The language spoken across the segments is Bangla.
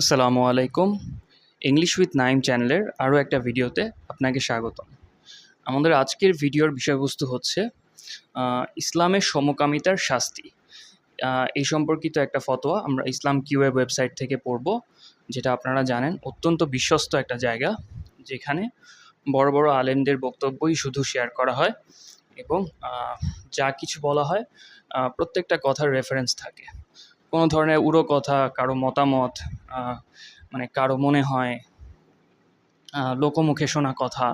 আসসালামু আলাইকুম। ইংলিশ উইথ নাইম চ্যানেলের আরও একটা ভিডিওতে আপনাকে স্বাগতম। আমাদের আজকের ভিডিওর বিষয়বস্তু হচ্ছে ইসলামের সমকামিতার শাস্তি। এই সম্পর্কিত একটা ফতোয়া আমরা ইসলাম কিউএ ওয়েবসাইট থেকে পড়ব, যেটা আপনারা জানেন অত্যন্ত বিশ্বস্ত একটা জায়গা, যেখানে বড় বড় আলেমদের বক্তব্যই শুধু শেয়ার করা হয় এবং যা কিছু বলা হয় প্রত্যেকটা কথার রেফারেন্স থাকে। কোনো ধরনের উড়ো কথা, কারো মতামত, মানে কারো মনে হয় লোকমুখে শোনা কথা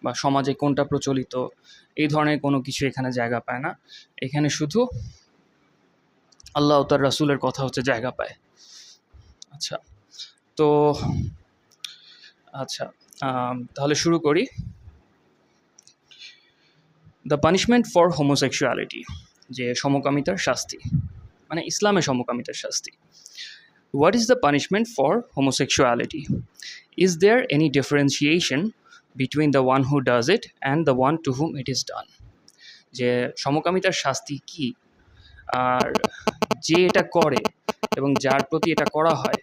বা সমাজে কোনটা প্রচলিত, এই ধরনের কোনো কিছু এখানে জায়গা পায় না। এখানে শুধু আল্লাহ ও তার রাসূলের কথা হচ্ছে জায়গা পায়। আচ্ছা, তো আচ্ছা তাহলে শুরু করি। দ্য পানিশমেন্ট ফর হোমোসেক্সুয়ালিটি, যে সমকামিতার শাস্তি, মানে ইসলামে সমকামিতার শাস্তি। What is the punishment for homosexuality? Is there any differentiation between the one who does it and the one to whom it is done? যে সমকামিতার শাস্তি কি, আর যে এটা করে এবং যার প্রতি এটা করা হয়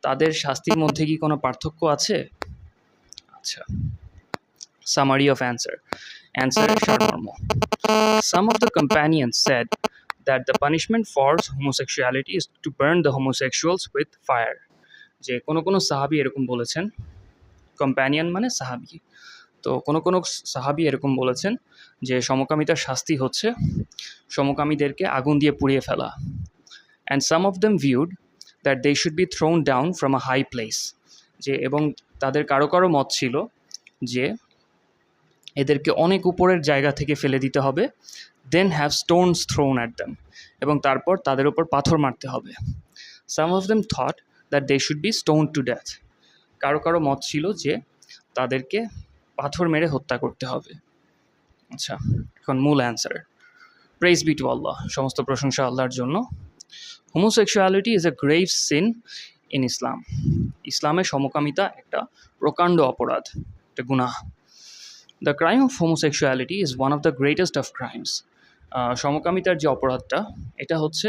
তাদের শাস্তির মধ্যে কি কোনো পার্থক্য আছে? আচ্ছা, summary of answer. অ্যান্সারের সারমর্ম. Some of the companions said that the punishment for homosexuality is to burn the homosexuals with fire. যে কোনো সাহাবী এরকম বলেছেন, কম্প্যানিয়ন মানে সাহাবী, তো কোনো সাহাবী এরকম বলেছেন যে সমকামিতার শাস্তি হচ্ছে সমকামীদেরকে আগুন দিয়ে পুড়িয়ে ফেলা। And some of them viewed that they should be thrown down from a high place, যে এবং তাদের কারো মত ছিল যে এদেরকে অনেক উপরের জায়গা থেকে ফেলে দিতে হবে, then have stones thrown at them, এবং তারপর তাদের উপর পাথর মারতে হবে। Some of them thought that they should be stone to death, কারো মত ছিল যে তাদেরকে পাথর মেরে হত্যা করতে হবে। আচ্ছা, এখন মূল answer. Praise be to Allah, সমস্ত প্রশংসা আল্লাহর জন্য। Homosexuality is a grave sin in Islam, ইসলামে সমকামিতা একটা প্রকাণ্ড অপরাধ, একটা গুনাহ। The crime of homosexuality is one of the greatest of crimes, সমকামিতার যে অপরাধটা এটা হচ্ছে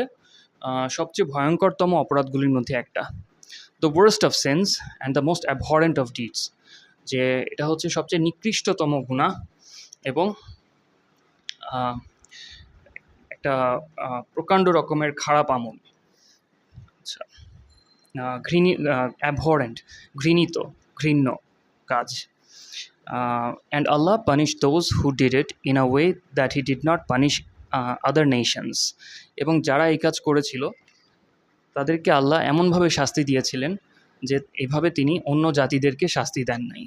সবচেয়ে ভয়ঙ্করতম অপরাধগুলির মধ্যে একটা। The worst of sins and the most abhorrent of deeds, যে এটা হচ্ছে সবচেয়ে নিকৃষ্টতম গুনাহ এবং একটা প্রকাণ্ড রকমের খারাপ আমল। আচ্ছা, অ্যাবহরেন্ট, ঘৃণিত, ঘৃণ্য কাজ। And Allah punish those who did it in a way that he did not punish other Nations, এবং যারা এই কাজ করেছিল তাদেরকে আল্লাহ এমনভাবে শাস্তি দিয়েছিলেন যে এভাবে তিনি অন্য জাতিদেরকে শাস্তি দেন নাই।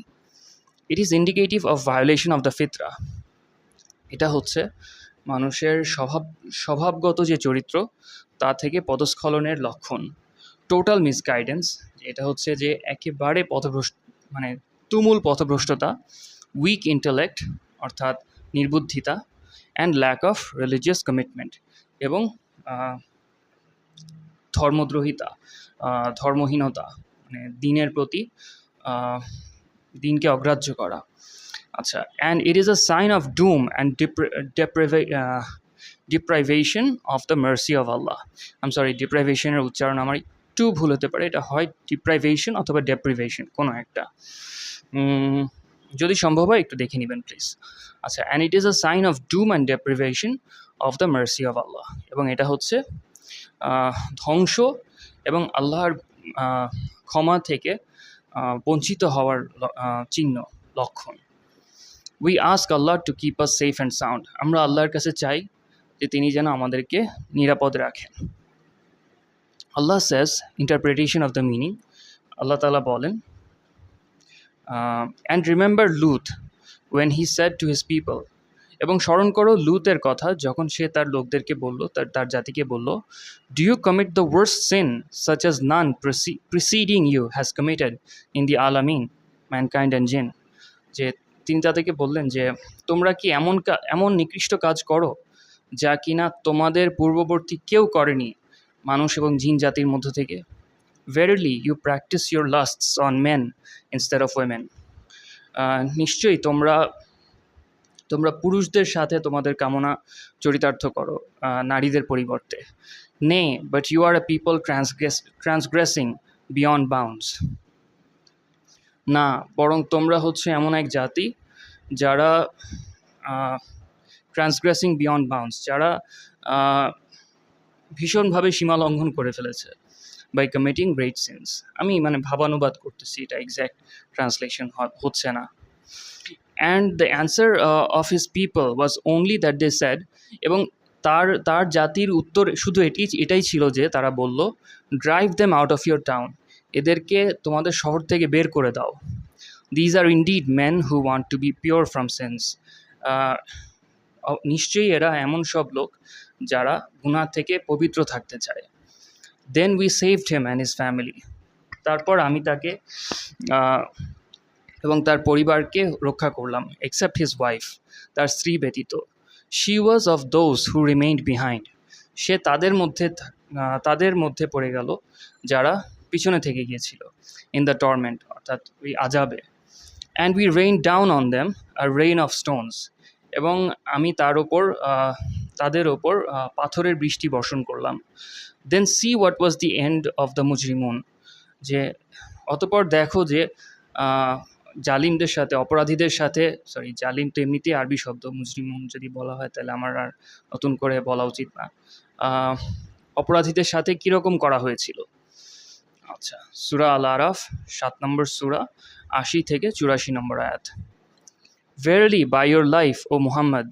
It is indicative of violation of the ফিতরা, এটা হচ্ছে মানুষের স্বভাবগত যে চরিত্র তা থেকে পদস্খলনের লক্ষণ। টোটাল মিসগাইডেন্স, এটা হচ্ছে যে একেবারে মানে তুমুল পথভ্রষ্টতা। উইক ইন্টেলেক্ট, অর্থাৎ নির্বুদ্ধিতা। And lack of religious commitment, এবং ধর্মদ্রোহিতা, ধর্মহীনতা, মানে দিনের প্রতি দিনকে অগ্রাহ্য করা। আচ্ছা, and it is a sign of doom and deprivation of the mercy of Allah. ডিপ্রাইভেশনের উচ্চারণ আমার একটু ভুল হতে পারে, এটা হয় ডিপ্রাইভেশন অথবা ডেপ্রিভেশন, কোনো একটা, যদি সম্ভব হয় একটু দেখে নেবেন প্লিজ। আচ্ছা, and it is a sign of doom and deprivation of the mercy of Allah, এবং এটা হচ্ছে ধ্বংস এবং আল্লাহর ক্ষমা থেকে বঞ্চিত হওয়ার চিহ্ন, লক্ষণ। We ask Allah to keep us safe and sound, আমরা আল্লাহর কাছে চাই যে তিনি যেন আমাদেরকে নিরাপদ রাখেন। Allah says, interpretation of the meaning, Allah তাআলা বলেন, and remember Lut when he said to his people, এবং স্মরণ করো লুতের কথা যখন সে তার লোকদেরকে বলল, তার জাতিকে বলল, do you commit the worst sin such as none preceding you has committed in the আলামিন ম্যানকাইন্ড অ্যান্ড জিন, যে তিনি তাদেরকে বললেন যে তোমরা কি এমন নিকৃষ্ট কাজ করো যা কিনা তোমাদের পূর্ববর্তী কেউ করেনি মানুষ এবং জিন জাতির মধ্য থেকে। Verily you practise your lusts on men instead of women, নিশ্চয়ই তোমরা পুরুষদের সাথে তোমাদের কামনা চরিতার্থ করো নারীদের পরিবর্তে। নে, but you are a people transgressing beyond bounds. না, বরং তোমরা হচ্ছে এমন এক জাতি যারা ট্রান্সগ্রেসিং বিয়ন্ড বাউন্ডস, যারা ভীষণভাবে সীমা লঙ্ঘন করে ফেলেছে, বাই কমিটিং গ্রেট সিনস। আমি মানে ভাবানুবাদ করতেছি, এটা এক্স্যাক্ট ট্রান্সলেশন হচ্ছে না। And the answer of his people was only that they said, এবং তার জাতির উত্তর শুধু এটাই ছিল যে তারা বলল, drive them out of your town, এদেরকে তোমাদের শহর থেকে বের করে দাও। These are indeed men who want to be pure from sense, নিশ্চয়ই এরা এমন সব লোক যারা গুনাহ থেকে পবিত্র থাকতে চায়। Then we saved him and his family, তারপর আমি তাকে এবং তার পরিবারকে রক্ষা করলাম, এক্সেপ্ট হিজ ওয়াইফ, তার স্ত্রী ব্যতীত। She was of those who remained behind, সে তাদের মধ্যে পড়ে গেল যারা পিছনে থেকে গিয়েছিল, ইন দ্য টর্মেন্ট, অর্থাৎ ওই আজাবে। And we rain down on them a rain of stones, এবং আমি তাদের ওপর পাথরের বৃষ্টি বর্ষণ করলাম। Then see what was the end of the মুজরিমুন, যে অতপর দেখো যে জালিমদের সাথে, অপরাধীদের সাথে, জালিম তো এমনিতেই আরবি শব্দ, মুজরিমুন যদি বলা হয় তাহলে আমার আর নতুন করে বলা উচিত না, অপরাধীদের সাথে কীরকম করা হয়েছিল। আচ্ছা, সূরা আল আরাফ 7 নম্বর সূরা, 80 থেকে 84 নম্বর আয়াত। Verily, by your life, O Muhammad,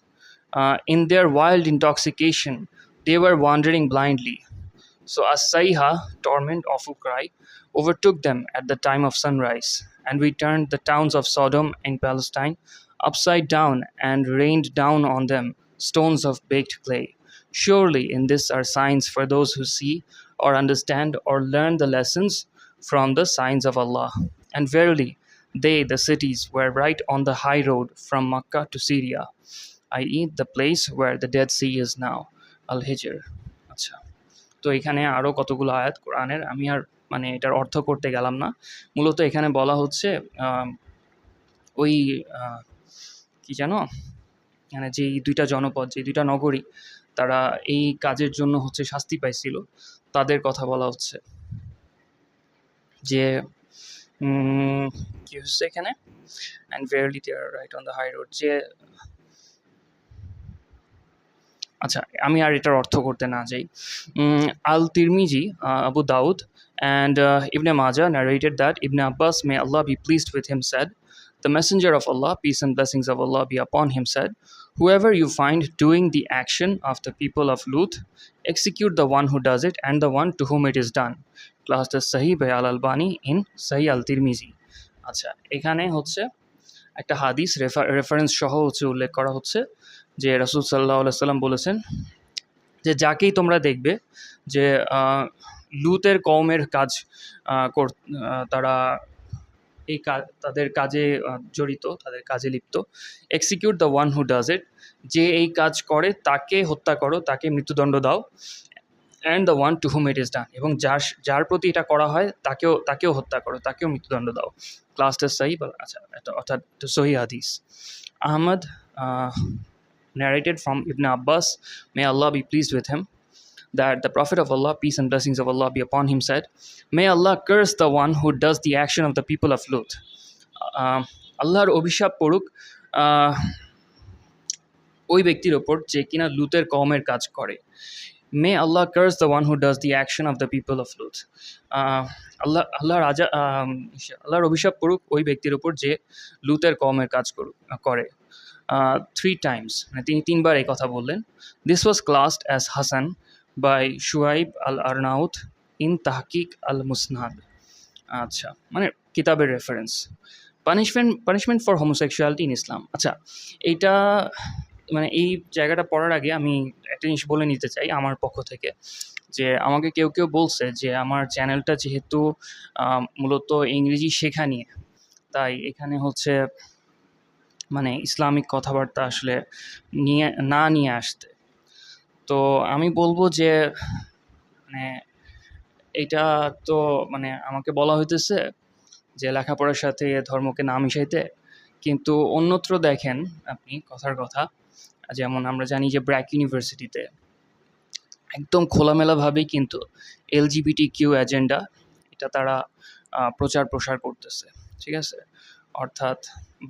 in their wild intoxication, they were wandering blindly. So a sayha, torment, awful cry, overtook them at the time of sunrise, and we turned the towns of Sodom and Palestine upside down and rained down on them stones of baked clay. Surely in this are signs for those who see or understand or learn the lessons from the signs of Allah. And verily, they, the cities, were right on the high road from Makkah to Syria, i.e. the place where the Dead Sea is now. Al-Hijr. আচ্ছা, তো এখানে আরও কতগুলো আয়াত কোরআনের, আমি আর মানে এটার অর্থ করতে গেলাম না। মূলত এখানে বলা হচ্ছে ওই কি জানো, মানে যেই দুইটা জনপদ, যে দুইটা নগরী, তারা এই কাজের জন্য হচ্ছে শাস্তি পাইছিল, তাদের কথা বলা হচ্ছে। যে কি হচ্ছে এখানে, and verily they are right on the high road, যে আচ্ছা আমি আর এটার অর্থ করতে না যাই। আল তিরমিজি, আবু দাউদ and Ibn Majah narrated that Ibn Abbas, may Allah be pleased with him, said, the messenger of Allah, peace and blessings of Allah be upon him, said, whoever you find doing the action of the people of Lut, execute the one who does it and the one to whom it is done. Classed as Sahih by Al-Albani in Sahih al-Tirmizi. আচ্ছা, এখানে হচ্ছে একটা হাদিস রেফারেন্স সহ হচ্ছে উল্লেখ করা হচ্ছে যে রাসূল সাল্লাল্লাহু আলাইহি সাল্লাম বলেছেন যে যাকেই তোমরা দেখবে যে লুতের কওমের কাজ তারা এই তাদের কাজে জড়িত, তাদের কাজে লিপ্ত, execute the one who does it, যে এই কাজ করে তাকে হত্যা করো, তাকে মৃত্যুদণ্ড দাও, and the one to whom it is done, এবং যার প্রতি এটা করা হয় তাকেও হত্যা করো, তাকেও মৃত্যুদণ্ড দাও। ক্লাসটা সহি, আচ্ছা, অর্থাৎ সহি হাদিস। Ahmad narrated from Ibn Abbas, may Allah be pleased with him, that the Prophet of Allah, peace and blessings of Allah be upon him, said, may Allah curse the one who does the action of the people of Lut. আল্লাহর অভিশাপ পড়ুক ওই ব্যক্তির ওপর যে কিনা লুতের কওমের কাজ করে। May Allah curse the one who does the action of the people of Lut. আল্লাহর অভিশাপ পড়ুক ওই ব্যক্তির ওপর যে লুতের কওমের কাজ করে। 3 times, মানে তিনি 3 বার এই কথা বললেন। This was classed as Hasan by Shuaib al-Arnaut in Tahqiq al-Musnad. আচ্ছা, মানে কিতাবের reference. Punishment for homosexuality in Islam. আচ্ছা, এইটা মানে এই জায়গাটা পড়ার আগে আমি একটা জিনিস বলে নিতে চাই আমার পক্ষ থেকে, যে আমাকে কেউ বলছে যে আমার চ্যানেলটা যেহেতু মূলত ইংরেজি শেখা নিয়ে, তাই এখানে হচ্ছে মানে ইসলামিক কথাবার্তা আসলে নিয়ে আসতে। তো আমি বলবো যে মানে এটা তো মানে আমাকে বলা হইতেছে যে লেখাপড়ার সাথে ধর্মকে না মিশাইতে, কিন্তু অন্যত্র দেখেন আপনি কথার কথা, যেমন আমরা জানি যে ব্র্যাক ইউনিভার্সিটিতে একদম খোলামেলাভাবেই কিন্তু LGBTQ এজেন্ডা এটা তারা প্রচার প্রসার করতেছে, ঠিক আছে? অর্থাৎ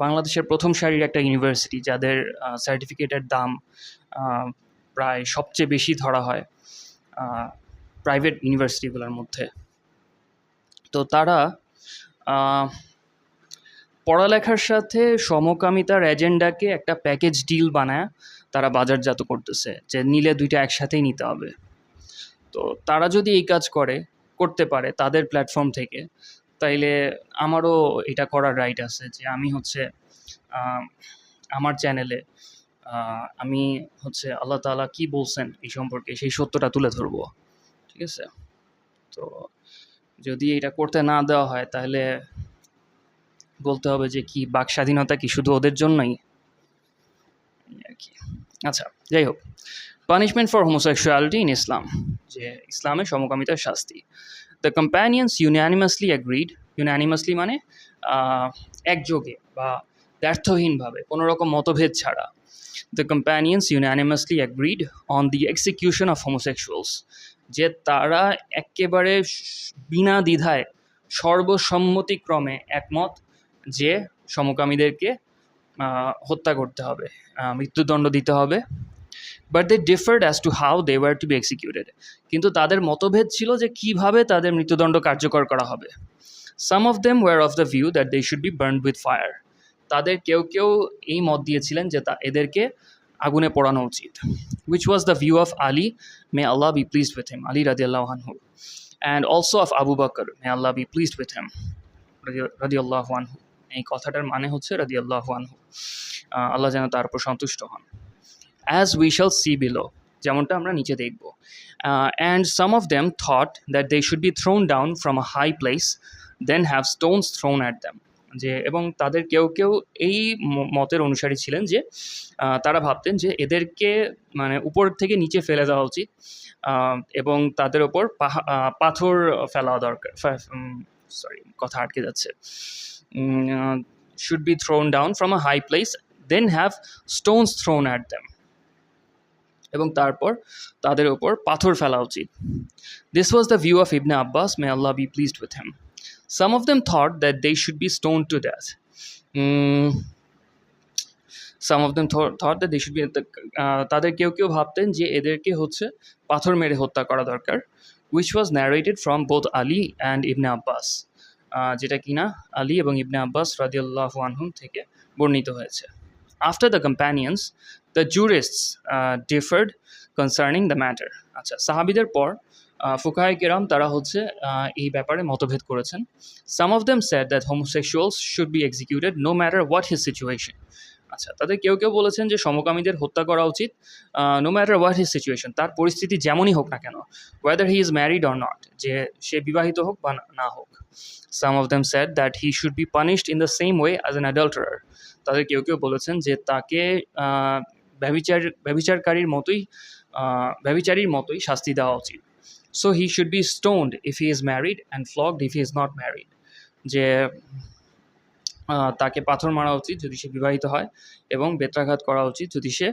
বাংলাদেশের প্রথম সারির একটা ইউনিভার্সিটি যাদের সার্টিফিকেটের দাম প্রায় সবচেয়ে বেশি ধরা হয় প্রাইভেট ইউনিভার্সিটিগুলোর মধ্যে। তো তারা পড়ালেখার সাথে সমকামিতার এজেন্ডাকে একটা প্যাকেজ ডিল বানায় তারা বাজারজাত করতেছে, যে নিলে দুইটা একসাথেই নিতে হবে। তো তারা যদি এই কাজ করতে পারে তাদের প্ল্যাটফর্ম থেকে, তাইলে আমারও এটা করার রাইট আছে যে আমি হচ্ছে আমার চ্যানেলে আমি হচ্ছে আল্লাহ তাআলা কি বলছেন এই সম্পর্কে সেই সত্যটা তুলে ধরবো, ঠিক আছে? তো যদি এটা করতে না দেওয়া হয় তাহলে বলতে হবে যে কি বাক স্বাধীনতা কি শুধু ওদের জন্যই আর কি। আচ্ছা, যাই হোক, punishment for homosexuality in Islam, যে ইসলামে সমকামিতার শাস্তি। The companions unanimously agreed, unanimously মানে একযোগে বা ব্যর্থহীনভাবে কোনো রকম মতভেদ ছাড়া, the companions unanimously agreed on the execution of homosexuals, যে তারা একেবারে বিনা দ্বিধায় সর্বসম্মতিক্রমে একমত যে সমকামীদেরকে হত্যা করতে হবে, মৃত্যুদণ্ড দিতে হবে। But they differed as to how they were to be executed, কিন্তু তাদের মতভেদ ছিল যে কিভাবে তাদের মৃত্যুদণ্ড কার্যকর করা হবে। Some of them were of the view that they should be burned with fire, তাদের কেউ কেউ এই মত দিয়েছিলেন যে এদেরকে আগুনে পোড়ানো উচিত, which was the view of Ali, may Allah be pleased with him, Ali radiallahu anhu, and also of Abu Bakr, may Allah be pleased with him, radiallahu anhu। এই কথাটার মানে হচ্ছে radiallahu anhu, আল্লাহ যেন তার উপর সন্তুষ্ট হন। As we shall see below, যেমনটা আমরা নিচে দেখব। And some of them thought that they should be thrown down from a high place, then have stones thrown at them, যে এবং তাদের কেউ কেউ এই মতের অনুসারী ছিলেন যে তারা ভাবতেন যে এদেরকে মানে উপর থেকে নিচে ফেলে দেওয়া উচিত এবং তাদের ওপর পাথর ফেলা দরকার, সরি কথা আটকে যাচ্ছে, should be thrown down from a high place, then have stones thrown at them, এবং তারপর তাদের ওপর পাথর ফেলা উচিত। This was the view of Ibn Abbas, may Allah be pleased with him. Some of them thought that they should be stoned to death. Some of them thought that they should be তাদের কেউ কেউ ভাবতেন যে এদেরকে হচ্ছে পাথর মেরে হত্যা করা দরকার, which was narrated from both Ali and Ibn Abbas, যেটা কিনা আলী এবং ইবনে আব্বাস রাদিয়াল্লাহু আনহুম থেকে বর্ণিত হয়েছে। After the companions, the jurists differed concerning the matter. আচ্ছা, সাহাবিদের পর ফুকাহায়ে কেরাম তারা হচ্ছে এই ব্যাপারে মতভেদ করেছেন। Some of them said that homosexuals should be executed no matter what his situation. আচ্ছা, তাদের কেউ কেউ বলেছেন যে সমকামীদের হত্যা করা উচিত no matter what his situation, তার পরিস্থিতি যেমনই হোক না কেন, whether he is married or not, যে সে বিবাহিত হোক বা না হোক। Some of them said that he should be punished in the same way as an adulterer. তাদের কেউ কেউ বলেছেন যে তাকে ব্যভিচারীর মতোই শাস্তি দেওয়া উচিত। So he should be stoned if he is married and flogged if he is not married, যে তাকে পাথর মারা উচিত যদি সে বিবাহিত হয় এবং বেত্রাঘাত করা উচিত যদি সে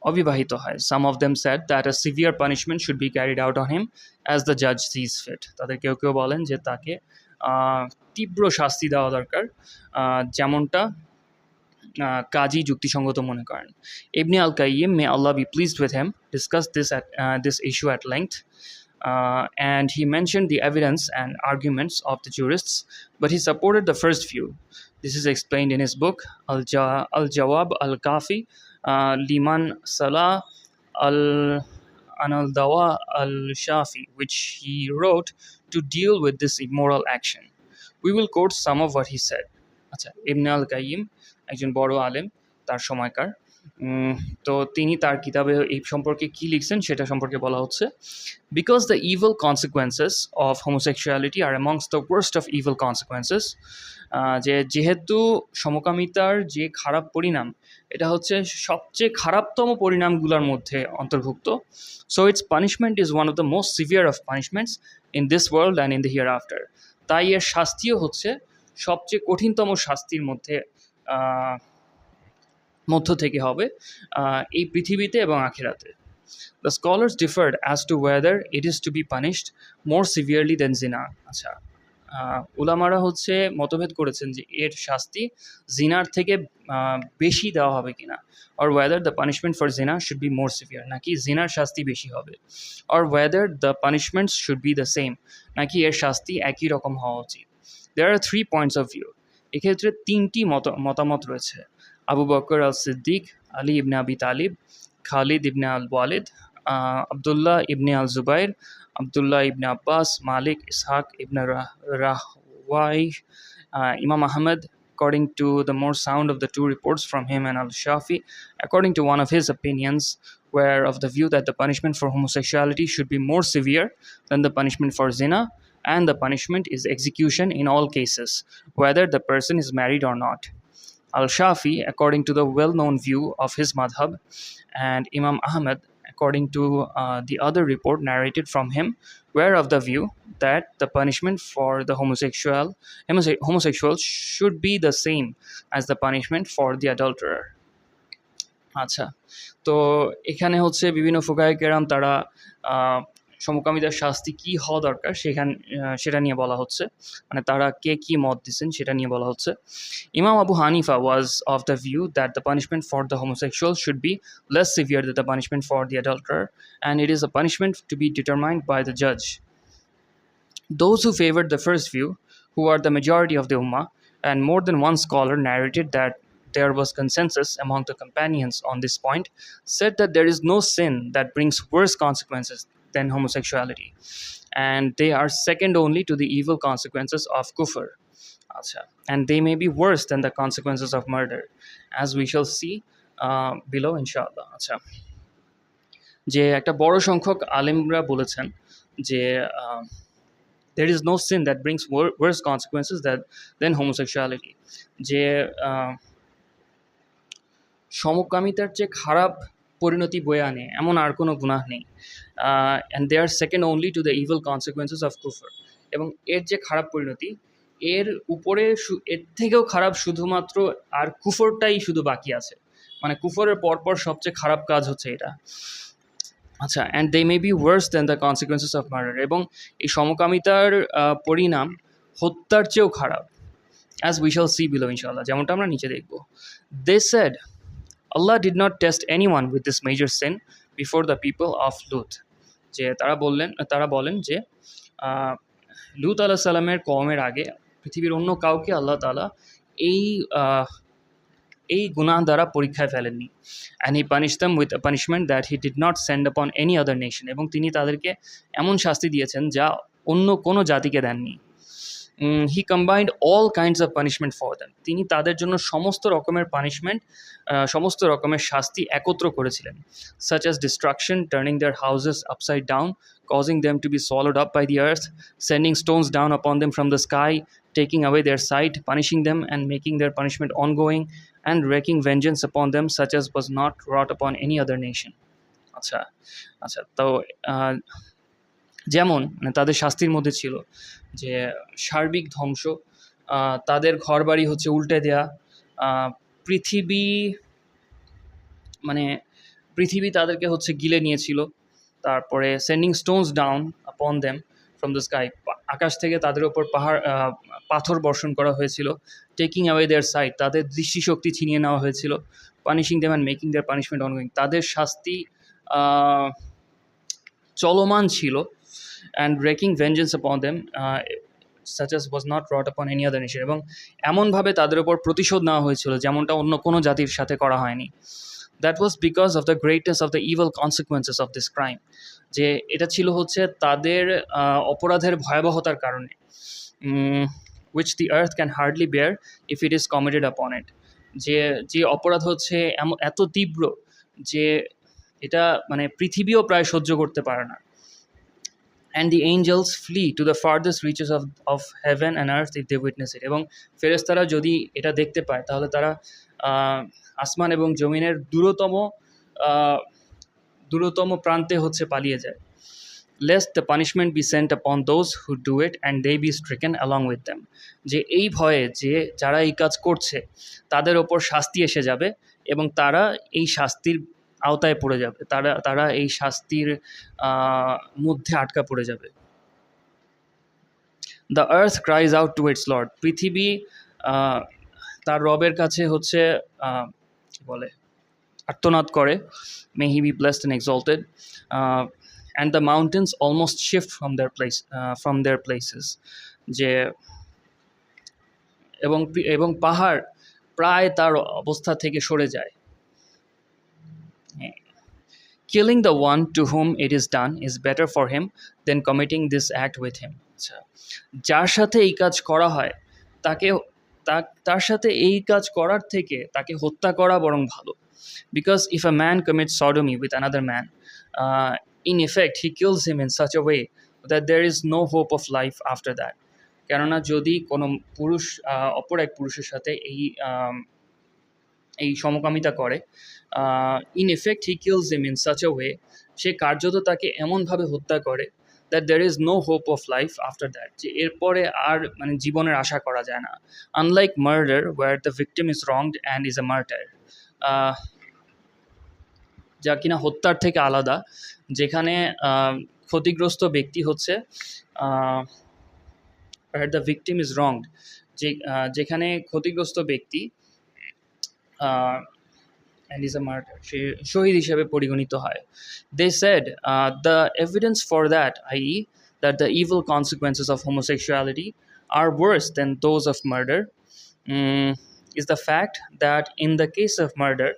অবিবাহিত হয়। Some of them said that a severe punishment should be carried out on him as the judge sees fit. তাদের কেউ কেউ বলেন যে তাকে তীব্র শাস্তি দেওয়া দরকার, যেমনটা কাজী যুক্তিসঙ্গত মনে করেন। Ibn al-Qayyim, may Allah be pleased with him, discussed this issue at length, and he mentioned the evidence and arguments of the jurists, but he supported the first view. This is explained in his book Al-Jawab Al-Kafi Liman Salah Al-Dawa Al-Shafi, which he wrote to deal with this immoral action. We will quote some of what he said. আচ্ছা, ইবনে আল কাইয়িম একজন বড় আলেম তার সময়কার, তো তিনি তার কিতাবে এই সম্পর্কে কী লিখছেন সেটা সম্পর্কে বলা হচ্ছে। Because the evil consequences of homosexuality are amongst the worst of evil consequences, যেহেতু সমকামিতার যে খারাপ পরিণাম এটা হচ্ছে সবচেয়ে খারাপতম পরিণামগুলোর মধ্যে অন্তর্ভুক্ত। So it's punishment is one of the most severe of punishments in this world and in the here after. তাই এর শাস্তিও হচ্ছে সবচেয়ে কঠিনতম শাস্তির মধ্য থেকে হবে এই পৃথিবীতে এবং আখিরাতে। The scholars differed as to whether it is to be punished more severely than zina. আচ্ছা, উলামারা হচ্ছে মতভেদ করেছেন যে এর শাস্তি জিনার থেকে বেশি দেওয়া হবে কিনা, or whether the punishment for zina should be more severe, নাকি জিনার শাস্তি বেশি হবে, or whether the punishments should be the same, নাকি এর শাস্তি একই রকম হওয়া উচিত. There are 3 points of view. এক্ষেত্রে তিনটি মতামত রয়েছে. আবু বকর আল সিদ্দিক, আলী ইবনে আবি তালিব, খালিদ ইবনে আল ওয়ালিদ, আবদুল্লাহ ইবনে আল Jubair, Abdullah ibn Abbas, Malik, Ishaq ibn Rahwai, Imam Ahmad, according to the more sound of the two reports from him, and Al-Shafi, according to one of his opinions, were of the view that the punishment for homosexuality should be more severe than the punishment for zina, and the punishment is execution in all cases, whether the person is married or not. Al-Shafi, according to the well-known view of his madhab, and Imam Ahmad, according to the other report narrated from him, were of the view that the punishment for the homosexual should be the same as the punishment for the adulterer. আচ্ছা, তো এখানে হচ্ছে বিভিন্ন ফুকাহে কেরাম তারা সমকামিতার শাস্তি কি হওয়া দরকার সেটা নিয়ে বলা হচ্ছে, মানে তারা কে কি মত দিচ্ছেন সেটা নিয়ে বলা হচ্ছে. Imam Abu Hanifa was of the view that the punishment for the homosexual should be less severe than the punishment for the adulterer, and it is a punishment to be determined by the judge. Those who favored the first view, who are the majority of the Ummah, and more than one scholar narrated that there was consensus among the companions on this point, said that there is no sin that brings worse consequences than homosexuality, and they are second only to the evil consequences of kufr. And they may be worse than the consequences of murder, as we shall see below inshallah. আচ্ছা, যে একটা বড় সংখ্যক আলেমরা বলেছেন যে there is no sin that brings worse consequences than homosexuality, যে সমকামিতার যে খারাপ পরিণতি বয়ে আনে এমন আর কোনো গুনাহ নেই, and they are second only to the evil consequences of কুফর, এবং এর যে খারাপ পরিণতি এর উপরে এর থেকেও খারাপ শুধুমাত্র আর কুফরটাই শুধু বাকি আছে, মানে কুফরের পরপর সবচেয়ে খারাপ কাজ হচ্ছে এটা. আচ্ছা, and they may be worse than the consequences of murder, এবং এই সমকামিতার পরিণাম হত্যার চেয়েও খারাপ, as we shall see below ইনশাআল্লাহ, যেমনটা আমরা নিচে দেখব. They said Allah did not test anyone with this major sin before the people of Lut. যে তারা বলেন যে লুত আলাইহিস সালামের কওমের আগে পৃথিবীর অন্য কাউকে আল্লাহ তাআলা এই গুনাহ দ্বারা পরীক্ষায় ফেলেননি. And he punished them with a punishment that he did not send upon any other nation. এবং তিনি তাদেরকে এমন শাস্তি দিয়েছেন যা অন্য কোনো জাতিকে দেননি. He combined all kinds of punishment for them. তিনি তাদের জন্য সমস্ত রকমের পানিশমেন্ট, সমস্ত রকমের শাস্তি একত্র করেছিলেন, such as destruction, turning their houses upside down, causing them to be swallowed up by the earth, sending stones down upon them from the sky, taking away their sight, punishing them and making their punishment ongoing, and wreaking vengeance upon them such as was not wrought upon any other nation. আচ্ছা, তো যেমন মানে তাদের শাস্তির মধ্যে ছিল যে সার্বিক ধ্বংস, তাদের ঘরবাড়ি হচ্ছে উল্টে দেয়া, পৃথিবী তাদেরকে হচ্ছে গিলে নিয়েছিল, তারপরে sending stones down upon them from the sky, আকাশ থেকে তাদের ওপর পাথর বর্ষণ করা হয়েছিল, টেকিং অ্যাওয়ে দেয়ার সাইট, তাদের দৃষ্টিশক্তি ছিনিয়ে নেওয়া হয়েছিল, punishing them and making their punishment ongoing, তাদের শাস্তি চলমান ছিল, and wreaking vengeance upon them such as was not wrought upon any other nation, এবং এমনভাবে তাদের উপর প্রতিশোধ নেওয়া হয়েছিল যেমনটা অন্য কোনো জাতির সাথে করা হয়নি. That was because of the greatness of the evil consequences of this crime. যে এটা ছিল হচ্ছে তাদের অপরাধের ভয়াবহতার কারণে, which the earth can hardly bear if it is committed upon it. যে অপরাধ হচ্ছে এত তীব্র যে এটা মানে পৃথিবীও প্রায় সহ্য করতে পারে না. And the angels flee to the farthest reaches of heaven and earth if they witness it. এবং ফেরেশতারা যদি এটা দেখতে পায় তাহলে তারা আসমান এবং জমিনের দূরতম প্রান্তে হচ্ছে পালিয়ে যায়. Lest the punishment be sent upon those who do it and they be stricken along with them. যে এই ভয়ে যে যারা এই কাজ করছে তাদের ওপর শাস্তি এসে যাবে এবং তারা এই শাস্তির আওতায় পড়ে যাবে, তারা তারা এই শাস্তির মধ্যে আটকা পড়ে যাবে। The earth cries out to its lord, পৃথিবী তার রবের কাছে হচ্ছে কি বলে আর্তনাদ করে। May he be blessed and exalted. And the mountains almost shift from their places, যে এবং পাহাড় প্রায় তার অবস্থা থেকে সরে যায়। Killing the one to whom it is done is better for him than committing this act with him. আচ্ছা, যার সাথে এই কাজ করা হয় তাকে তার সাথে এই কাজ করার থেকে তাকে হত্যা করা বরং ভালো। Because if a man commits sodomy with another man, in effect he kills him in such a way that there is no hope of life after that. কেননা যদি কোনো পুরুষ অপর এক পুরুষের সাথে এই সমকামিতা করে, in effect he kills him in such a way, সে কার্যত তাকে এমনভাবে হত্যা করে that there is no hope of life after that, যে এরপরে আর মানে জীবনের আশা করা যায় না। Unlike murder where the victim is wronged and is a martyr, যা কিনা হত্যার থেকে আলাদা, যেখানে ক্ষতিগ্রস্ত ব্যক্তি হচ্ছে দ্য ভিকটিম ইজ রংড, যেখানে ক্ষতিগ্রস্ত ব্যক্তি and is a martyr, সে শহীদ হিসেবে পরিগণিত হয়। They said the evidence for that, i.e. that the evil consequences of homosexuality are worse than those of murder, is the fact that in the case of murder,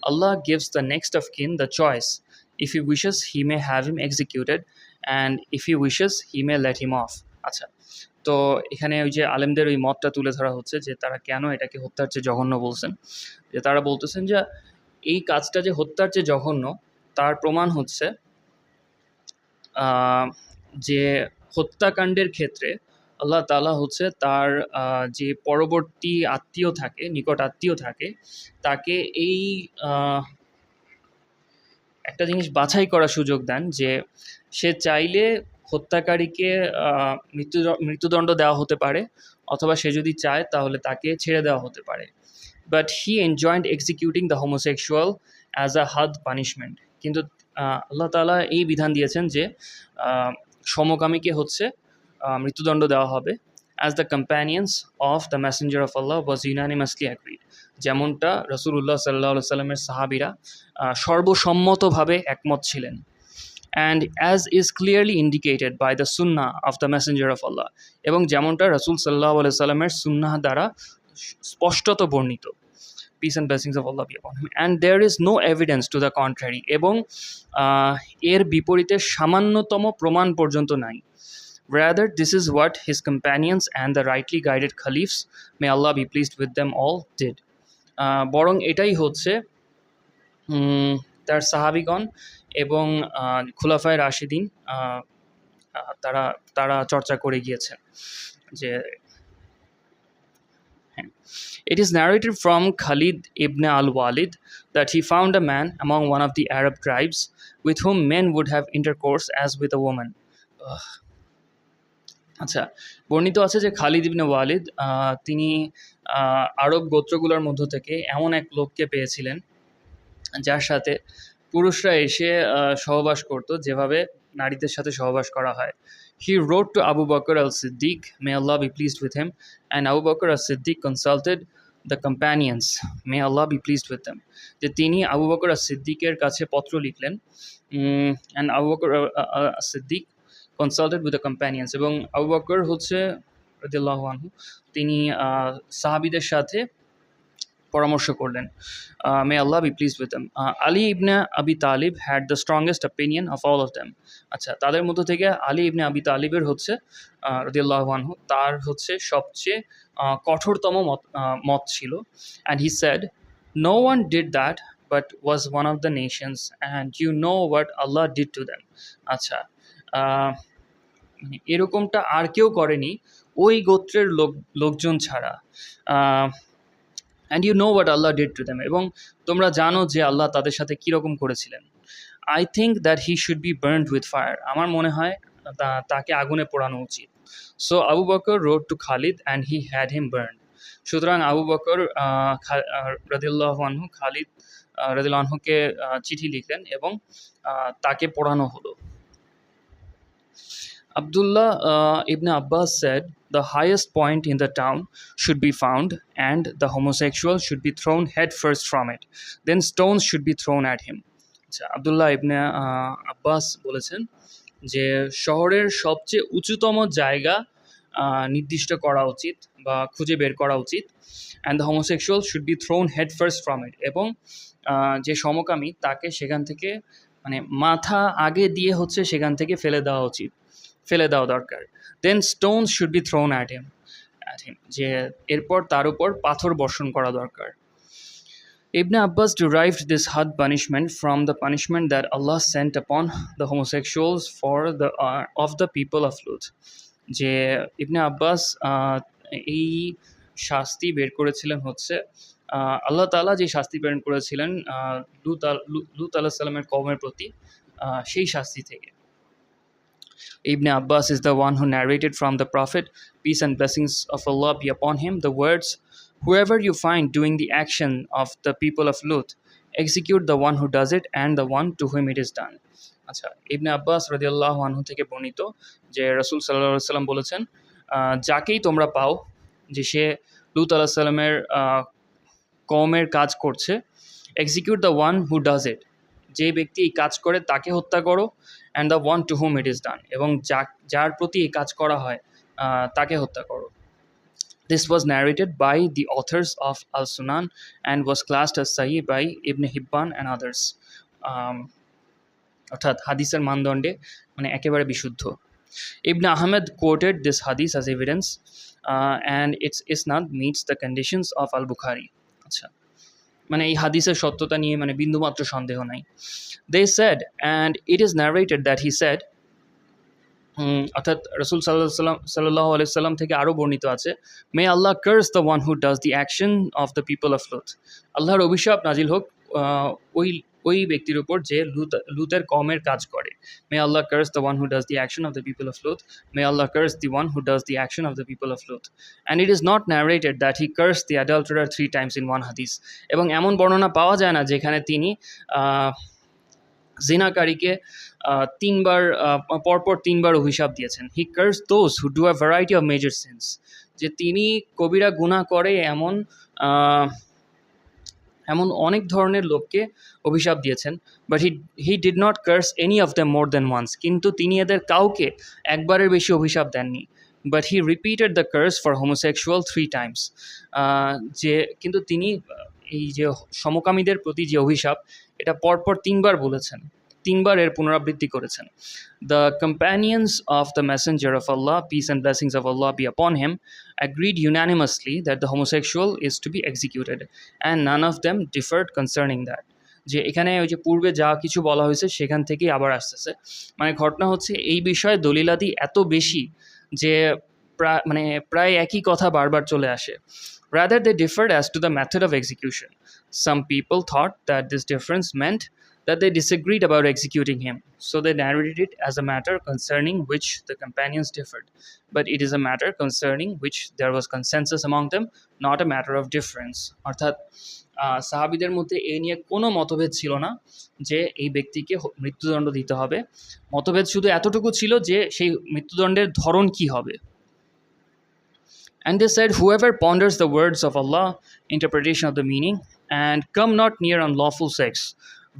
Allah gives the next of kin the choice. If he wishes, he may have him executed, and if he wishes, he may let him off. আচ্ছা, তো এখানে ওই যে আলেমদের ওই মতটা তুলে ধরা হচ্ছে যে তারা কেন এটাকে হত্যার চেয়ে জঘন্য বলছেন। যে তারা বলতেছেন যে এই কাজটা যে হত্যার চেয়ে জঘন্য তার প্রমাণ হচ্ছে যে হত্যাকাণ্ডের ক্ষেত্রে আল্লাহ তাআলা হচ্ছে তার যে পরবর্তী আত্মীয় থাকে, নিকট আত্মীয় থাকে, তাকে এই একটা জিনিস বাছাই করার সুযোগ দেন যে সে চাইলে হত্যাকারীকে মৃত্যুদণ্ড দেওয়া হতে পারে, অথবা সে যদি চায় তাহলে তাকে ছেড়ে দেওয়া হতে পারে। But he enjoyed executing the homosexual as a hadd punishment, কিন্তু আল্লাহ তাআলা এই বিধান দিয়েছেন যে সমকামীকে হচ্ছে মৃত্যুদণ্ড দেওয়া হবে। As the companions of the messenger of Allah was unanimously agreed, যেমনটা রাসূলুল্লাহ সাল্লাল্লাহু আলাইহি সাল্লামের সাহাবীরা সর্বসম্মতভাবে একমত ছিলেন। And as is clearly indicated by the Sunnah of the messenger of Allah, এবং যেমনটা রাসূল সাল্লাল্লাহু আলাইহি সাল্লামের সুন্নাহ দ্বারা স্পষ্টত বর্ণিত। Peace and blessings of Allah be upon him. And there is no evidence to the contrary, এবং এর বিপরীতে সামান্যতম প্রমাণ পর্যন্ত নাই। Rather, this is what his companions and the rightly guided caliphs, may Allah be pleased with them all, did. বরং এটাই হচ্ছে তার সাহাবিগণ এবং খুলাফায়ে রাশিদিন তারা চর্চা করে গিয়েছেন। যে it is narrated from Khalid ibn al-Walid that he found a man among one of the Arab tribes with whom men would have intercourse as with a woman. আচ্ছা, বর্ণিত আছে যে খালিদ ইবনে ওয়ালিদ তিনি আরব গোত্রগুলোর মধ্য থেকে এমন এক লোককে পেয়েছিলেন যার সাথে পুরুষরা এসে সহবাস করত যেভাবে নারীদের সাথে সহবাস করা হয়। He wrote to Abu Bakr al-Siddiq, may Allah be pleased with him, and Abu Bakr al-Siddiq consulted the companions, may Allah be pleased with them. যে তিনি আবু বকর as-সিদ্দিকের কাছে পত্র লিখলেন, and Abu Bakr as-Siddiq consulted with the companions, এবং আবু বকর হচ্ছে রাদিয়াল্লাহু আনহু তিনি সাহাবীদের সাথে পরামর্শ করলেন। May Allah be pleased with them. Ali ibn Abi Talib had the strongest opinion of all of them. আচ্ছা, তাদের মধ্য থেকে আলী ইবনে আবি তালিবের হচ্ছে রাদিয়াল্লাহু আনহু তার হচ্ছে সবচেয়ে কঠোরতম মত ছিল। And he said, no one did that but was one of the nations, and you know what Allah did to them. আচ্ছা, এরকমটা আর কেউ করেনি ওই গোত্রের লোকজন ছাড়া। And you know what Allah did to them, এবং তোমরা জানো যে আল্লাহ তাদের সাথে কীরকম করেছিলেন। I think that he should be burned with fire. আমার মনে হয় তাকে আগুনে পোড়ানো উচিত। So Abu Bakr wrote to Khalid and he had him burned. সুতরাং আবু বকর রাদিয়াল্লাহু আনহু খালিদ রাদিয়াল্লাহু আনহুকে চিঠি লিখলেন এবং তাকে পড়ানো হলো। Abdullah ibn Abbas said, "The highest point in the town should be found, and the homosexual should be thrown headfirst from it. Then stones should be thrown at him." আচ্ছা, আব্দুল্লাহ ইবনে আব্বাস বলেছেন যে শহরের সবচেয়ে উঁচুতম জায়গা নির্দিষ্ট করা উচিত বা খুঁজে বের করা উচিত, and the homosexual should be thrown head first from it, এবং যে সমকামী তাকে সেখান থেকে মানে মাথা আগে দিয়ে হচ্ছে সেখান থেকে ফেলে দেওয়া দরকার। Then stones should be thrown at him, যে এরপর তার উপর পাথর বর্ষণ করা দরকার। Ibn Abbas derived this had punishment from the punishment that Allah sent upon the homosexuals for the of the people of Lut. যে ইবনে আব্বাস এই শাস্তি বের করেছিলেন হচ্ছে আল্লাহ তাআলা যে শাস্তি প্রেরণ করেছিলেন লুত আলাইহিস সালামের কওমের প্রতি, সেই শাস্তি থেকে। Ibn Abbas is the one who narrated from the Prophet, peace and blessings of Allah be upon him, the words, "Whoever you find doing the action of the people of Lut, execute the one who does it and the one to whom it is done." আচ্ছা, ইবনে আব্বাস রাদিয়াল্লাহু আনহু থেকে বর্ণিত যে রাসূল সাল্লাল্লাহু আলাইহি সাল্লাম বলেছেন, যাকেই তোমরা পাও যে সে লূত আলাইহিস সালামের কওমের কাজ করছে, execute the one who does it, যে ব্যক্তি এই কাজ করে তাকে হত্যা করো, and the one to whom it is done, এবং যার প্রতি এই কাজ করা হয় তাকে হত্যা করো। This was narrated by the authors of Al-Sunan and was classed as Sahih by Ibn Hibban and others. অর্থাৎ হাদিসের মানদণ্ডে মানে একেবারে বিশুদ্ধ। Ibn Ahmed quoted this hadith as evidence, and its isnad meets the conditions of Al-Bukhari. আচ্ছা, মানে এই হাদিসের সত্যতা নিয়ে মানে বিন্দুমাত্র সন্দেহ নাই। They said, and it is narrated that he said, অর্থাৎ রাসূল সাল্লাল্লাহু আলাইহি সাল্লাম থেকে আরও বর্ণিত আছে, may Allah curse the one who does the action of the people of Lut, আল্লাহর অভিশাপ নাজিল হোক ওই ব্যক্তির উপর যে লুতের কওমের কাজ করে। May Allah curse the one who does the action of the people of Lut, may Allah curse the one who does the action of the people of Lut, and it is not narrated that he curse the adulterer 3 times in one হাদিস, এবং এমন বর্ণনা পাওয়া যায় না যেখানে তিনি জিনাকারীকে পরপর তিনবার অভিশাপ দিয়েছেন। He curse those who do a variety of major sins, যে তিনি কবিরা গুনাহ করে এমন অনেক ধরনের লোককে অভিশাপ দিয়েছেন। But he did not curse any of them more than once, কিন্তু তিনি এদের কাউকে একবারের বেশি অভিশাপ দেননি। But he repeated the curse for homosexual 3 times, যে কিন্তু তিনি এই যে সমকামীদের প্রতি যে অভিশাপ এটা পরপর 3বার বলেছেন, 3বার এর পুনরাবৃত্তি করেছেন। The companions of the messenger of Allah, peace and blessings of Allah be upon him, agreed unanimously that the homosexual is to be executed, and none of them differed concerning that. যে এখানে ওই যে পূর্বে যা কিছু বলা হয়েছে সেখান থেকেই আবার আসতেছে, মানে ঘটনা হচ্ছে এই বিষয়ে দলিলাদি এত বেশি যে প্রায় একই কথা বারবার চলে আসে। Rather, they differed as to the method of execution. Some people thought that this difference meant that they disagreed about executing him, so they narrated it as a matter concerning which the companions differed. But it is a matter concerning which there was consensus among them, not a matter of difference. অর্থাৎ সাহাবীদের মধ্যে এই নিয়ে কোনো মতভেদ ছিল না যে এই ব্যক্তিকে মৃত্যুদণ্ড দিতে হবে। মতভেদ শুধু এতটুকু ছিল যে সেই মৃত্যুদণ্ডের ধরন কি হবে। And they said, whoever ponders the words of Allah, interpretation of the meaning, and come not near unlawful sex,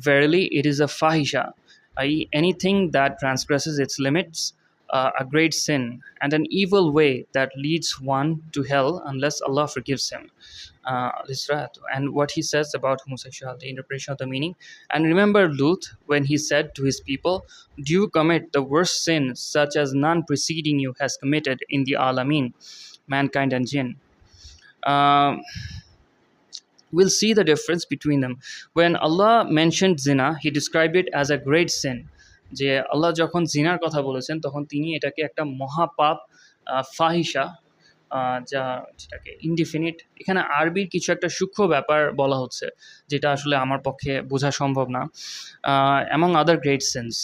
verily it is a fahisha, i.e. anything that transgresses its limits, a great sin, and an evil way that leads one to hell unless Allah forgives him. And what he says about homosexuality, interpretation of the meaning. And remember Lut, when he said to his people, do you commit the worst sin such as none preceding you has committed in the Alameen, mankind and jinn. We'll see the difference between them. When Allah mentioned zina, he described it as a great sin. যে আল্লাহ যখন জিনার কথা বলেছেন তখন তিনি এটাকে একটা মহাপাপ, ফাহিশা, যেটাকে ইনডিফিনিট, এখানে আরবির কিছু একটা সূক্ষ্ম ব্যাপার বলা হচ্ছে যেটা আসলে আমার পক্ষে বোঝা সম্ভব না, among other great sins.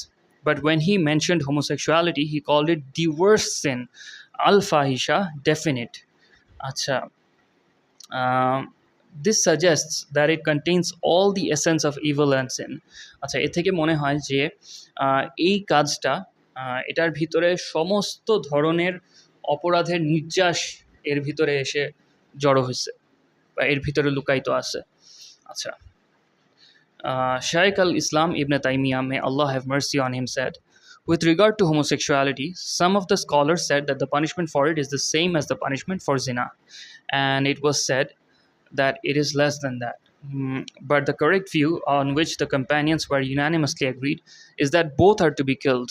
But when he mentioned homosexuality, he called it the worst sin, al-fahisha, definite. আচ্ছা, This suggests that it contains all the essence of evil and sin. আচ্ছা, এ থেকে মনে হয় যে এই কাজটা এটার ভিতরে সমস্ত ধরনের অপরাধের নির্যাস এর ভিতরে এসে জড়ো হয়েছে বা এর ভিতরে লুকায়িত আছে। আচ্ছা, Shaykh al-Islam Ibn Taymiyyah, may Allah have mercy on him, said, with regard to homosexuality, some of the scholars said that the punishment for it is the same as the punishment for zina, and it was said that it is less than that. But the correct view, on which the companions were unanimously agreed, is that both are to be killed,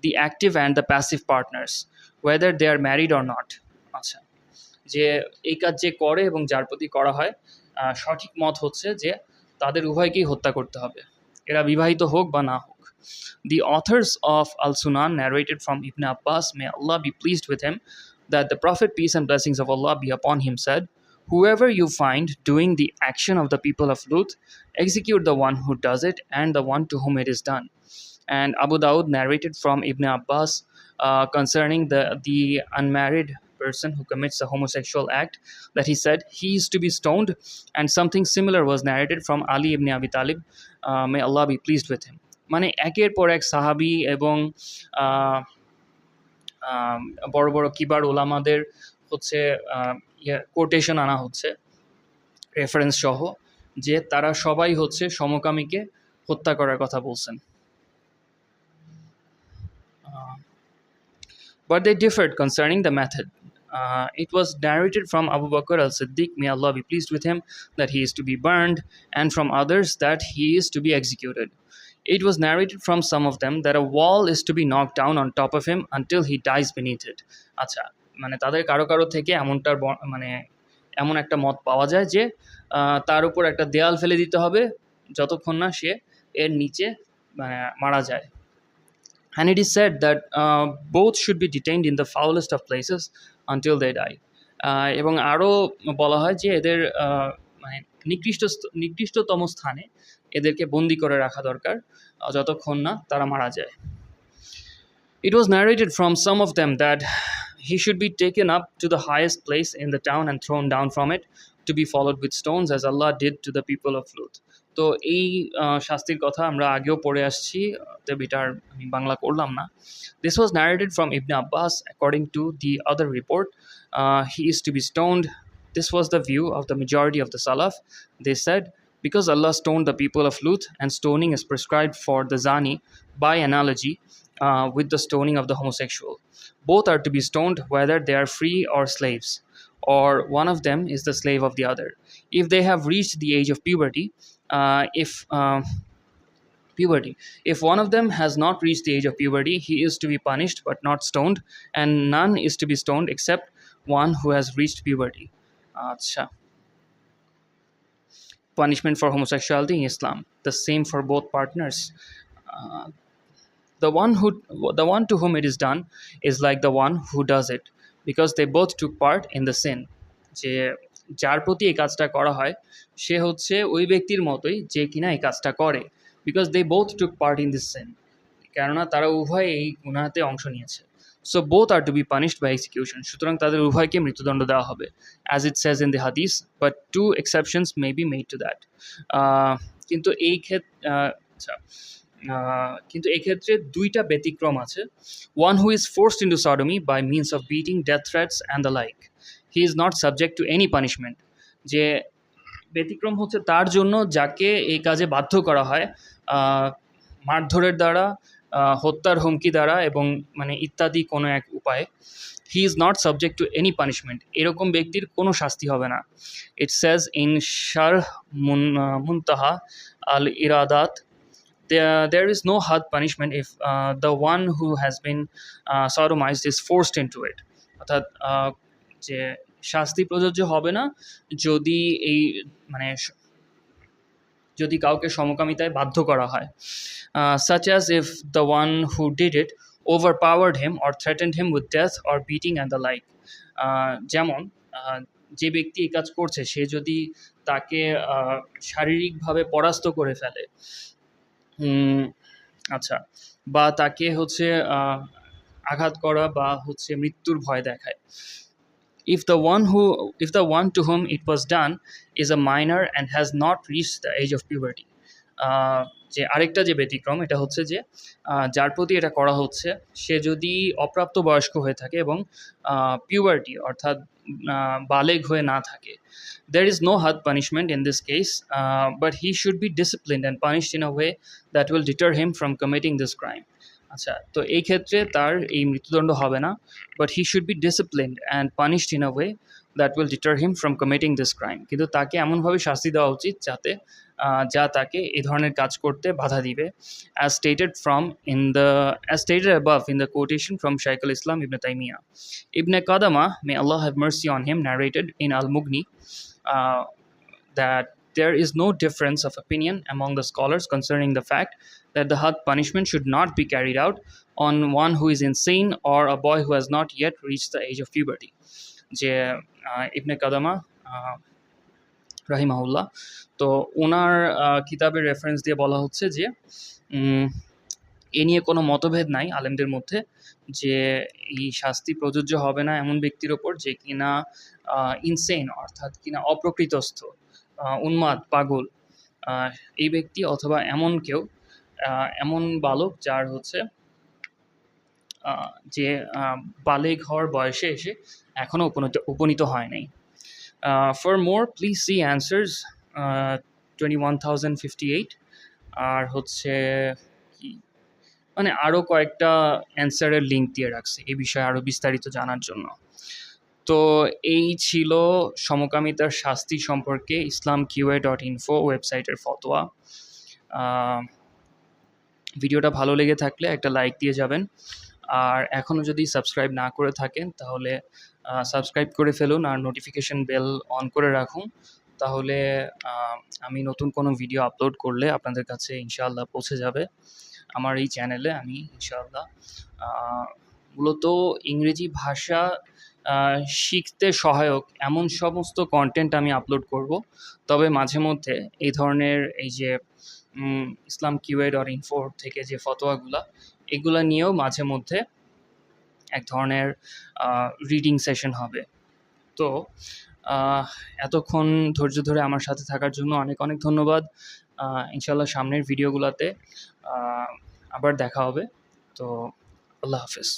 the active and the passive partners, whether they are married or not. আচ্ছা, যে এই কাজ যে করে এবং যার প্রতি করা হয়, সঠিক মত হচ্ছে যে তাদের উভয়কেই হত্যা করতে হবে, এরা বিবাহিত হোক বা না হোক। The authors of Al-Sunan narrated from Ibn Abbas, may Allah be pleased with him, that the Prophet, peace and blessings of Allah be upon him, said, whoever you find doing the action of the people of Lut, execute the one who does it and the one to whom it is done. And Abu Dawud narrated from Ibn Abbas concerning the unmarried person who commits a homosexual act, that he said he is to be stoned, and something similar was narrated from Ali ibn Abi Talib, may Allah be pleased with him. মানে একের পর এক সাহাবি এবং বড় বড় কিবার ওলামাদের হচ্ছে কোটেশন আনা হচ্ছে রেফারেন্স সহ, যে তারা সবাই হচ্ছে সমকামীকে হত্যা করার কথা বলছেন। But they differed concerning the method. It was narrated from Abu Bakr al-Siddiq, may Allah be pleased with him, that he is to be burned, and from others that he is to be executed. It was narrated from some of them that a wall is to be knocked down on top of him until he dies beneath it. আচ্ছা, মানে তাদের কারো কারো থেকে এমনটার মানে এমন একটা মত পাওয়া যায় যে তার উপর একটা দেয়াল ফেলে দিতে হবে যতক্ষণ না সে এর নিচে মারা যায়। And it is said that both should be detained in the foulest of places until they die. এবং আরও বলা হয় যে এদের মানে নিকৃষ্টতম স্থানে এদেরকে বন্দি করে রাখা দরকার যতক্ষণ না তারা মারা যায়। It was narrated from some of them that he should be taken up to the highest place in the town and thrown down from it to be followed with stones, as Allah did to the people of Lut. তো এই শাস্তির কথা আমরা আগেও পড়ে আসছি, তবে এটার আমি বাংলা করলাম না। This was narrated from Ibn Abbas. According to the other report, he is to be stoned. This was the view of the majority of the Salaf. They said, because Allah stoned the people of Lut, and stoning is prescribed for the zani by analogy with the stoning of the homosexual. Both are to be stoned whether they are free or slaves, or one of them is the slave of the other. If they have reached the age of puberty, if one of them has not reached the age of puberty, he is to be punished but not stoned, and none is to be stoned except one who has reached puberty. Acha. Punishment for homosexuality in Islam, the same for both partners. The one to whom it is done is like the one who does it, because they both took part in the sin. যে যার প্রতি এই কাজটা করা হয় সে হচ্ছে ওই ব্যক্তির মতোই যে কিনা এই কাজটা করে, because they both took part in this sin, কেননা তারা উভয় এই গুনাহতে অংশ নিয়েছে। So both are to be punished by execution, সুতরাং তাদের উভয়কে মৃত্যুদণ্ড দেওয়া হবে, as it says in the hadith, but two exceptions may be made to that. কিন্তু এই কিন্তু এক্ষেত্রে দুইটা ব্যতিক্রম আছে। One who is forced into sodomy by means of beating, death threats and the like, he is not subject to any punishment. যে ব্যতিক্রম হচ্ছে তার জন্য যাকে এই কাজে বাধ্য করা হয় মারধরের দ্বারা, হত্যার হুমকি দ্বারা এবং মানে ইত্যাদি কোনো এক উপায়ে, he is not subject to any punishment, এরকম ব্যক্তির কোনো শাস্তি হবে না। It says in Sharh Muntaha al Iradat, there is no hard punishment if the one who has been sodomized is forced into it. অর্থাৎ যে শাস্তি প্রযোজ্য হবে না যদি এই মানে যদি কাউকে সমকামিতায় বাধ্য করা হয়, such as if the one who did it overpowered him or threatened him with death or beating and the like. যেমন যে ব্যক্তি এই কাজ করছে সে যদি তাকে শারীরিকভাবে পরাস্ত করে ফেলে, আচ্ছা, বা তাকে হচ্ছে আঘাত করা বা হচ্ছে মৃত্যুর ভয় দেখায়, if the one to whom it was done is a minor and has not reached the age of puberty. যে আরেকটা যে ব্যতিক্রম এটা হচ্ছে যে যার প্রতি এটা করা হচ্ছে সে যদি অপ্রাপ্তবয়স্ক হয়ে থাকে এবং পিউবার্টি অর্থাৎ বালেগ হয়ে না থাকে, there is no hard punishment in this case, but he should be disciplined and punished in a way that will deter him from committing this crime. আচ্ছা, তো এই ক্ষেত্রে তার এই মৃত্যুদণ্ড হবে না, but he should be disciplined and punished in a way that will deter him from committing this crime. কিন্তু তাকে এমনভাবে শাস্তি দেওয়া উচিত যাতে যা তাকে এই ধরনের কাজ করতে বাধা দিবে, as stated above in the quotation from Shaykh al-Islam Ibn Taymiyyah. Ibn Qadama, may Allah have mercy on him, narrated in Al-Mughni that there is no difference of opinion among the scholars concerning the fact that the had punishment should not be carried out on one who is insane or a boy who has not yet reached the age of puberty. যে ইবনে কাদামা রাহিমাহুল্লাহ, তো ওনার কিতাবের রেফারেন্স দিয়ে বলা হচ্ছে যে এ নিয়ে কোনো মতভেদ নাই আলেমদের মধ্যে যে এই শাস্তি প্রযোজ্য হবে না এমন ব্যক্তির ওপর যে কিনা ইনসেন অর্থাৎ কিনা অপ্রকৃতস্থ, উন্মাদ, পাগল এই ব্যক্তি, অথবা এমন কেউ, এমন বালক যার হচ্ছে যে বালেগ হওয়ার বয়সে এসে এখনও উপনীত হয় নাই। For more please see answers 21,058। আর হচ্ছে কি মানে আরও কয়েকটা অ্যান্সারের লিঙ্ক দিয়ে রাখছে এই বিষয়ে আরও বিস্তারিত জানার জন্য। তো এই ছিল সমকামিতার শাস্তি সম্পর্কে islamqa.info ওয়েবসাইটের ফতোয়া। ভিডিওটা ভালো লেগে থাকলে একটা লাইক দিয়ে যাবেন, আর এখনও যদি সাবস্ক্রাইব না করে থাকেন তাহলে সাবস্ক্রাইব করে ফেলুন আর নোটিফিকেশন বেল অন করে রাখুন, তাহলে আমি নতুন কোনো ভিডিও আপলোড করলে আপনাদের কাছে ইনশাআল্লাহ পৌঁছে যাবে আমার এই চ্যানেলে। আমি ইনশাআল্লাহ মূলত ইংরেজি ভাষা শিখতে সহায়ক এমন সমস্ত কন্টেন্ট আমি আপলোড করব, তবে মাঝে মধ্যে এই ধরনের এই যে islamqa.info থেকে যে ফতোয়াগুলা এগুলা নিয়েও মাঝে মধ্যে এক ধরনের রিডিং সেশন হবে। তো এতক্ষণ ধৈর্য ধরে আমার সাথে থাকার জন্য অনেক অনেক ধন্যবাদ। ইনশাআল্লাহ সামনের ভিডিওগুলোতে আবার দেখা হবে। তো আল্লাহ হাফেজ।